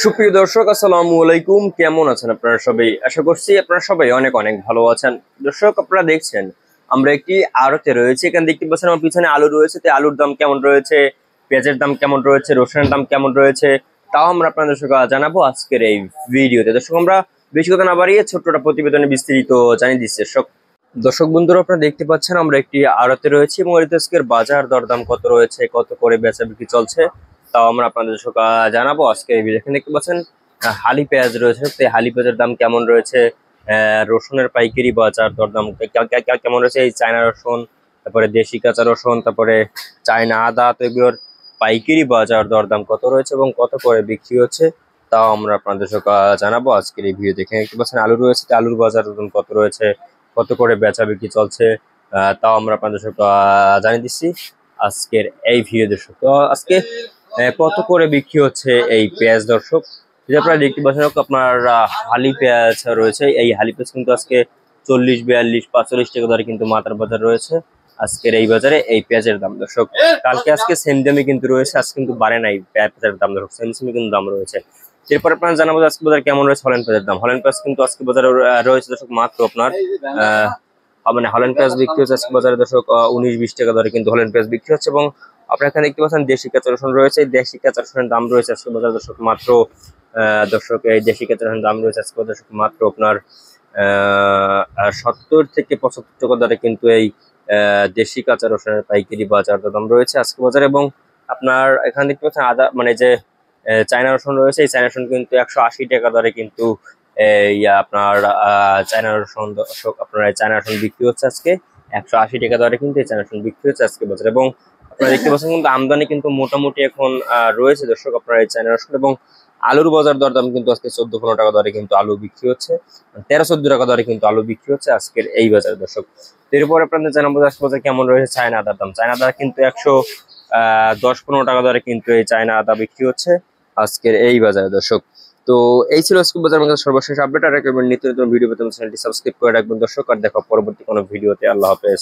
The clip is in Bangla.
সুপ্রিয় দর্শক, আসসালামু আলাইকুম। কেমন আছেন আপনারা সবাই? আশা করছি আপনারা সবাই অনেক অনেক ভালো আছেন। দর্শক, আপনারা দেখছেন আমরা একটি আড়তে রয়েছে। এখানে দেখতে পাচ্ছেন আমার পিছনে আলু রয়েছে। তো আলুর দাম কেমন রয়েছে, পেঁয়াজের দাম কেমন রয়েছে, রসুনের দাম কেমন রয়েছে, তাও আমরা আপনাদের দর্শক জানাবো আজকের এই ভিডিওতে। দর্শক, আমরা বেশি কথা না বাড়িয়ে ছোট্টটা প্রতিবেদনে বিস্তারিত জানিয়ে দিচ্ছি। দর্শক বন্ধুরা, আপনারা দেখতে পাচ্ছেন আমরা একটি আড়তে রয়েছি এবং আজকের বাজার দরদাম কত রয়েছে, কত করে বেচা বিক্রি চলছে, তাও আমরা আপনাদের জানাবো আজকে এই ভিডিও। এখানে দেখতে পাচ্ছেন হালি পেঁয়াজ রয়েছে। তো এই হালি পেঁয়াজের দাম কেমন রয়েছে, রসুনের পাইকারি বাজার দরদাম কেমন রয়েছে, এই চায়না রসুন, তারপরে দেশি কাঁচা রসুন, তারপরে চায়না আদা, তো এগুলোর পাইকারি বাজার দরদাম কত রয়েছে এবং কত করে বিক্রি হচ্ছে, তাও আমরা আপনাদের জানাবো আজকের এই ভিডিও। দেখে দেখতে পাচ্ছেন আলু রয়েছে। তো আলুর বাজার দরদাম কত রয়েছে, কত করে বেচা বিক্রি চলছে, তাও আমরা আপনাদের জানিয়ে দিচ্ছি আজকের এই ভিডিও। দর্শক, তো আজকে কত করে বিক্রি হচ্ছে এই পেঁয়াজ দর্শক, যে আপনারা দেখতে পাচ্ছেন আপনার হালি পেঁয়াজ রয়েছে। এই হালি পেঁয়াজ কিন্তু আজকে 40, 42, 45 টাকা দরে কিন্তু মাথার বাজার রয়েছে আজকের এই বাজারে এই পেঁয়াজের দাম। দর্শক, কালকে আজকে সেম দামে কিন্তু রয়েছে, আজকে কিন্তু বাড়ে নাই পেঁয়াজের দাম। দর্শক, সেম কিন্তু দাম রয়েছে। এরপর আপনার জানাবো আজকে বাজার কেমন রয়েছে হল্যান্ড পেঁয়াজের দাম। হল্যান্ড পেঁয়াজ কিন্তু আজকে বাজারে রয়েছে দর্শক মাত্র আপনার মানে হল্যান্ড পেঁয়াজ বিক্রি হচ্ছে আজকে বাজারে দর্শক 19-20 টাকা দরে কিন্তু হল্যান্ড পেঁয়াজ বিক্রি হচ্ছে। এবং আপনার এখানে দেখতে পাচ্ছেন দেশি কাঁচা রসুন রয়েছে। দেশি কাঁচা রসুনের দাম রয়েছে আজকে বাজারে দর্শক মাত্র দর্শক এই দেশি কাঁচা রসুনের দাম রয়েছে আজকে বাজারে দর্শক মাত্র আপনার 70 থেকে 75 টাকা দরে কিন্তু এই দেশি কাঁচা রসুনের পাইকারি বাজার দাম রয়েছে আজকে বাজারে। এবং আপনার এখানে দেখতে পাচ্ছেন আদা মানে যে চায়না রসুন রয়েছে, এই চায়না রসুন কিন্তু 180 টাকা দরে কিন্তু আপনার চায়না রসুন দর্শক, আপনার চায়না রসুন বিক্রি হচ্ছে আজকে 180 টাকা দরে কিন্তু এই চায়না রসুন বিক্রি হচ্ছে আজকে বাজারে। এবং আপনারা দেখতে পাচ্ছেন কিন্তু আমদানি কিন্তু মোটামুটি এখন রয়েছে দর্শক আপনার এই চায়না রসুন। এবং আলুর বাজার দরদাম কিন্তু আজকে 14-15 টাকা দরে কিন্তু আলু বিক্রি হচ্ছে, 13-14 টাকা দরে কিন্তু আলু বিক্রি হচ্ছে আজকের এই বাজারে দর্শক। এরপর আপনাদের জানাবো আজকে বাজার কেমন রয়েছে চায়না আদার দাম। চায়না আদা কিন্তু 110-15 টাকা দরে কিন্তু এই চায়না আদা বিক্রি হচ্ছে আজকের এই বাজারে দর্শক। তো এই ছিল আজকে বাজার আমাদের সর্বশেষ আপডেট। আর নিত্য নতুন ভিডিও পেতে চ্যানেলটি সাবস্ক্রাইব করে রাখবেন দর্শক। আর দেখা পরবর্তী কোনো ভিডিওতে। আল্লাহ হাফেজ।